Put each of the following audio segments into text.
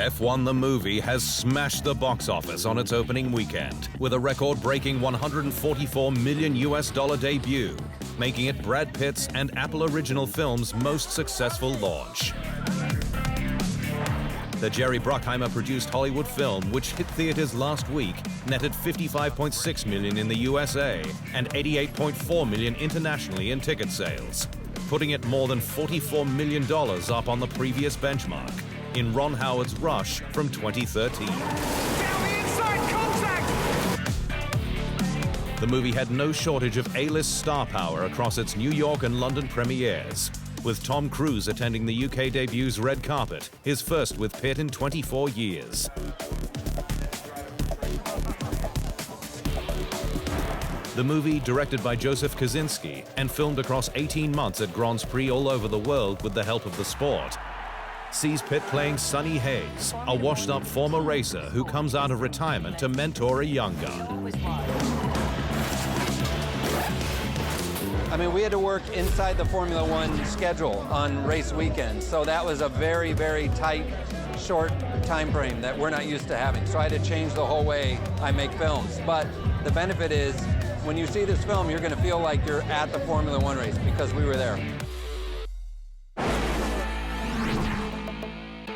F1 the movie has smashed the box office on its opening weekend with a record-breaking $144 million debut, making it Brad Pitt's and Apple Original Films' most successful launch. The Jerry Bruckheimer-produced Hollywood film, which hit theaters last week, netted $55.6 million in the USA and $88.4 million internationally in ticket sales, putting it more than $44 million up on the previous benchmark in Ron Howard's Rush from 2013. Down the inside, contact! The movie had no shortage of A-list star power across its New York and London premieres, with Tom Cruise attending the UK debut's red carpet, his first with Pitt in 24 years. The movie, directed by Joseph Kosinski and filmed across 18 months at Grands Prix all over the world with the help of the sport, sees Pitt playing Sonny Hayes, a washed-up former racer who comes out of retirement to mentor a young gun. I mean, we had to work inside the Formula One schedule on race weekends, so that was a very, very tight, short time frame that we're not used to having. So I had to change the whole way I make films. But the benefit is, when you see this film, you're going to feel like you're at the Formula One race because we were there.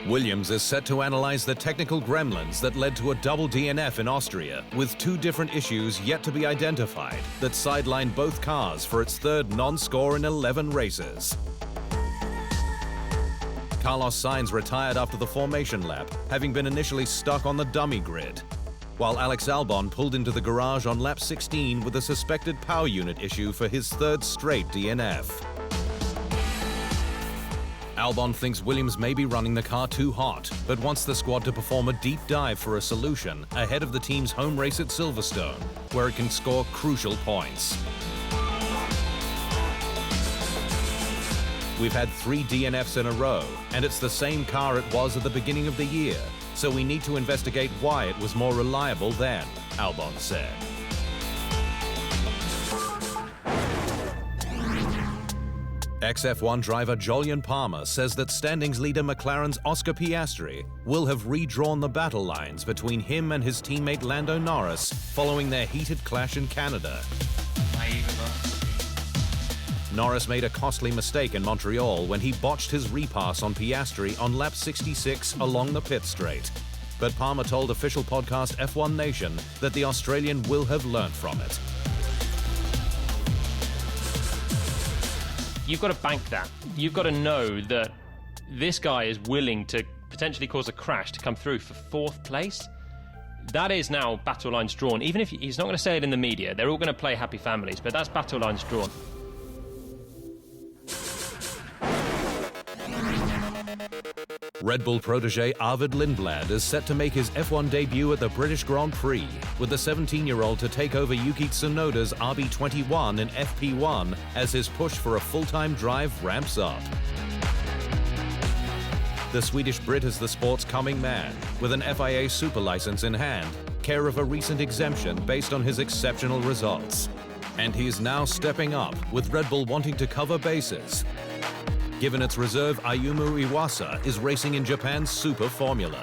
Williams is set to analyze the technical gremlins that led to a double DNF in Austria, with two different issues yet to be identified that sidelined both cars for its third non-score in 11 races. Carlos Sainz retired after the formation lap, having been initially stuck on the dummy grid, while Alex Albon pulled into the garage on lap 16 with a suspected power unit issue for his third straight DNF. Albon thinks Williams may be running the car too hot, but wants the squad to perform a deep dive for a solution ahead of the team's home race at Silverstone, where it can score crucial points. We've had 3 DNFs in a row, and it's the same car it was at the beginning of the year, so we need to investigate why it was more reliable then, Albon said. Ex-F1 driver Jolyon Palmer says that standings leader McLaren's Oscar Piastri will have redrawn the battle lines between him and his teammate Lando Norris following their heated clash in Canada. Norris made a costly mistake in Montreal when he botched his repass on Piastri on lap 66 along the pit straight. But Palmer told official podcast F1 Nation that the Australian will have learned from it. You've got to bank that. You've got to know that this guy is willing to potentially cause a crash to come through for 4th place. That is now battle lines drawn. Even if he's not going to say it in the media, they're all going to play happy families, but that's battle lines drawn. Red Bull protege Arvid Lindblad is set to make his F1 debut at the British Grand Prix, with the 17-year-old to take over Yuki Tsunoda's RB21 in FP1 as his push for a full-time drive ramps up. The Swedish Brit is the sport's coming man, with an FIA super license in hand, care of a recent exemption based on his exceptional results. And he is now stepping up, with Red Bull wanting to cover bases, given its reserve Ayumu Iwasa is racing in Japan's Super Formula.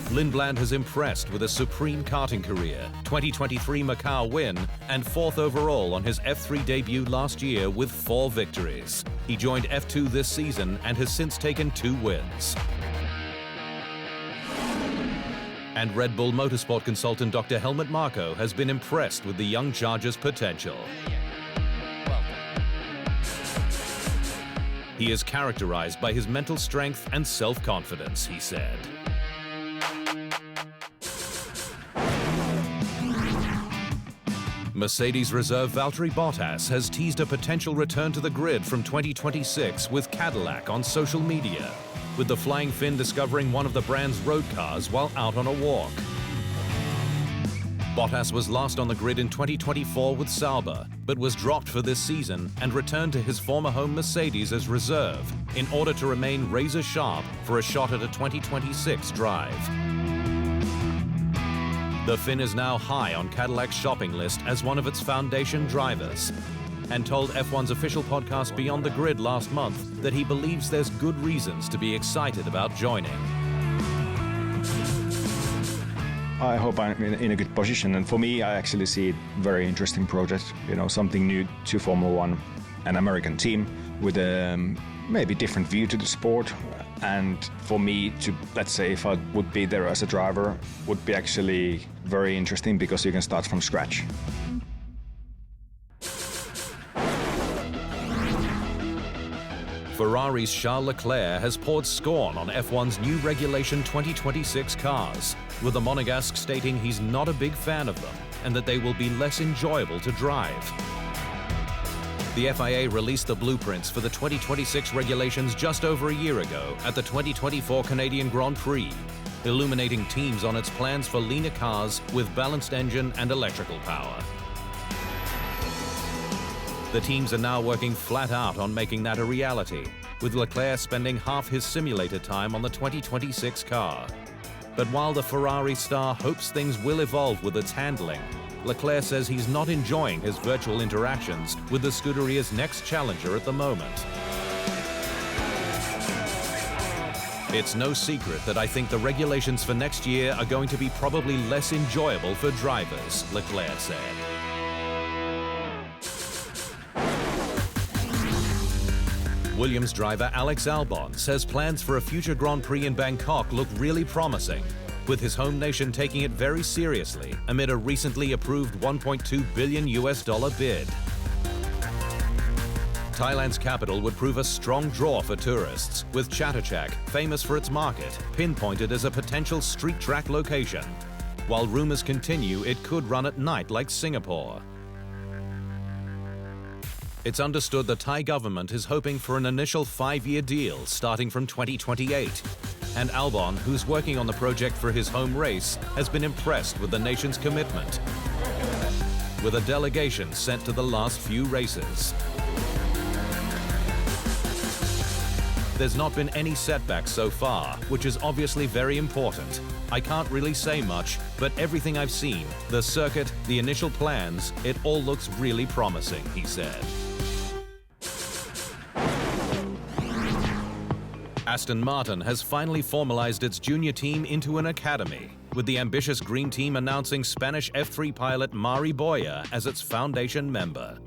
Lindblad has impressed with a supreme karting career, 2023 Macau win, and 4th overall on his F3 debut last year with 4 victories. He joined F2 this season and has since taken 2 wins. And Red Bull motorsport consultant Dr. Helmut Marko has been impressed with the young Charger's potential. He is characterized by his mental strength and self-confidence, he said. Mercedes reserve Valtteri Bottas has teased a potential return to the grid from 2026 with Cadillac on social media, with the Flying Finn discovering one of the brand's road cars while out on a walk. Bottas was last on the grid in 2024 with Sauber, but was dropped for this season and returned to his former home Mercedes as reserve in order to remain razor-sharp for a shot at a 2026 drive. The Finn is now high on Cadillac's shopping list as one of its foundation drivers. and told F1's official podcast Beyond the Grid last month that he believes there's good reasons to be excited about joining. I hope I'm in a good position, and for me, I actually see it very interesting project. You know, something new to Formula One, an American team with a maybe different view to the sport. And for me to, let's say, if I would be there as a driver, would be actually very interesting because you can start from scratch. Ferrari's Charles Leclerc has poured scorn on F1's new Regulation 2026 cars, with the Monegasque stating he's not a big fan of them and that they will be less enjoyable to drive. The FIA released the blueprints for the 2026 regulations just over a year ago at the 2024 Canadian Grand Prix, illuminating teams on its plans for leaner cars with balanced engine and electrical power. The teams are now working flat out on making that a reality, with Leclerc spending half his simulator time on the 2026 car. But while the Ferrari star hopes things will evolve with its handling, Leclerc says he's not enjoying his virtual interactions with the Scuderia's next challenger at the moment. It's no secret that I think the regulations for next year are going to be probably less enjoyable for drivers, Leclerc said. Williams driver Alex Albon says plans for a future Grand Prix in Bangkok look really promising, with his home nation taking it very seriously amid a recently approved $1.2 billion bid. Thailand's capital would prove a strong draw for tourists, with Chatuchak, famous for its market, pinpointed as a potential street track location. While rumors continue, it could run at night like Singapore. It's understood the Thai government is hoping for an initial 5-year deal starting from 2028. And Albon, who's working on the project for his home race, has been impressed with the nation's commitment, with a delegation sent to the last few races. There's not been any setbacks so far, which is obviously very important. I can't really say much, but everything I've seen, the circuit, the initial plans, it all looks really promising, he said. Aston Martin has finally formalized its junior team into an academy, with the ambitious Green Team announcing Spanish F3 pilot Mari Boya as its foundation member.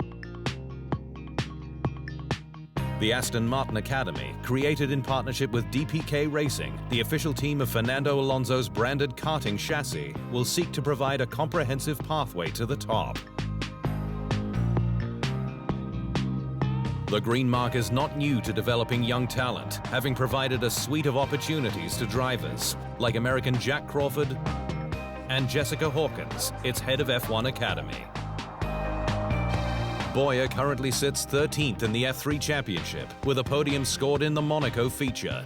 The Aston Martin Academy, created in partnership with DPK Racing, the official team of Fernando Alonso's branded karting chassis, will seek to provide a comprehensive pathway to the top. The Green Mark is not new to developing young talent, having provided a suite of opportunities to drivers, like American Jack Crawford and Jessica Hawkins, its head of F1 Academy. Boya currently sits 13th in the F3 Championship, with a podium scored in the Monaco feature.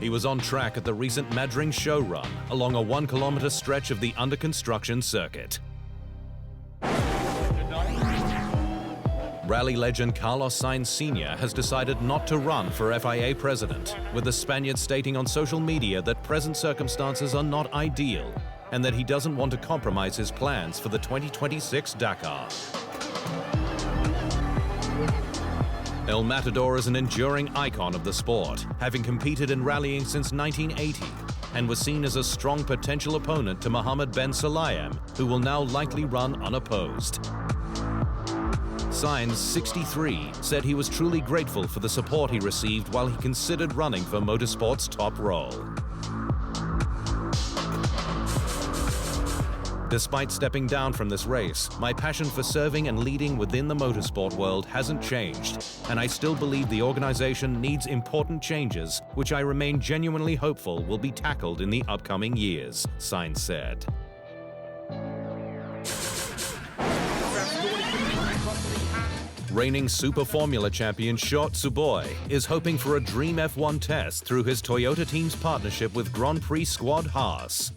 He was on track at the recent Madrid show run, along a 1-kilometer stretch of the under-construction circuit. Rally legend Carlos Sainz Senior has decided not to run for FIA president, with the Spaniard stating on social media that present circumstances are not ideal and that he doesn't want to compromise his plans for the 2026 Dakar. El Matador is an enduring icon of the sport, having competed in rallying since 1980, and was seen as a strong potential opponent to Mohammed Ben Sulayem, who will now likely run unopposed. Sainz, 63, said he was truly grateful for the support he received while he considered running for motorsport's top role. Despite stepping down from this race, my passion for serving and leading within the motorsport world hasn't changed, and I still believe the organization needs important changes, which I remain genuinely hopeful will be tackled in the upcoming years, Sainz said. Reigning Super Formula champion Short Tsuboi is hoping for a dream F1 test through his Toyota team's partnership with Grand Prix squad Haas.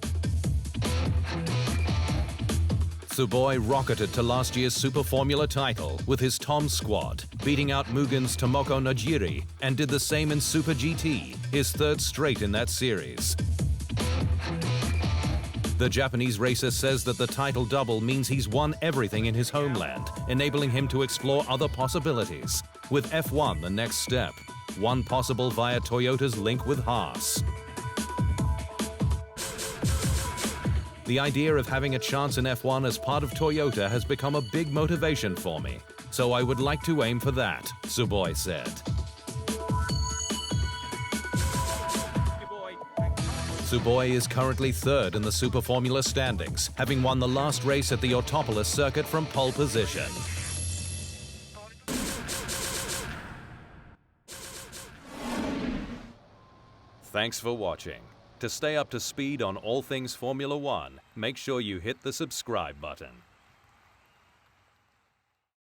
Tsuboi rocketed to last year's Super Formula title with his Tom squad, beating out Mugen's Tomoko Najiri, and did the same in Super GT, his third straight in that series. The Japanese racer says that the title double means he's won everything in his homeland, enabling him to explore other possibilities. With F1 the next step, one possible via Toyota's link with Haas. The idea of having a chance in F1 as part of Toyota has become a big motivation for me, so I would like to aim for that, Tsuboi said. Tsuboi is currently third in the Super Formula standings, having won the last race at the Autopolis circuit from pole position. Thanks for watching. To stay up to speed on all things Formula One, make sure you hit the subscribe button.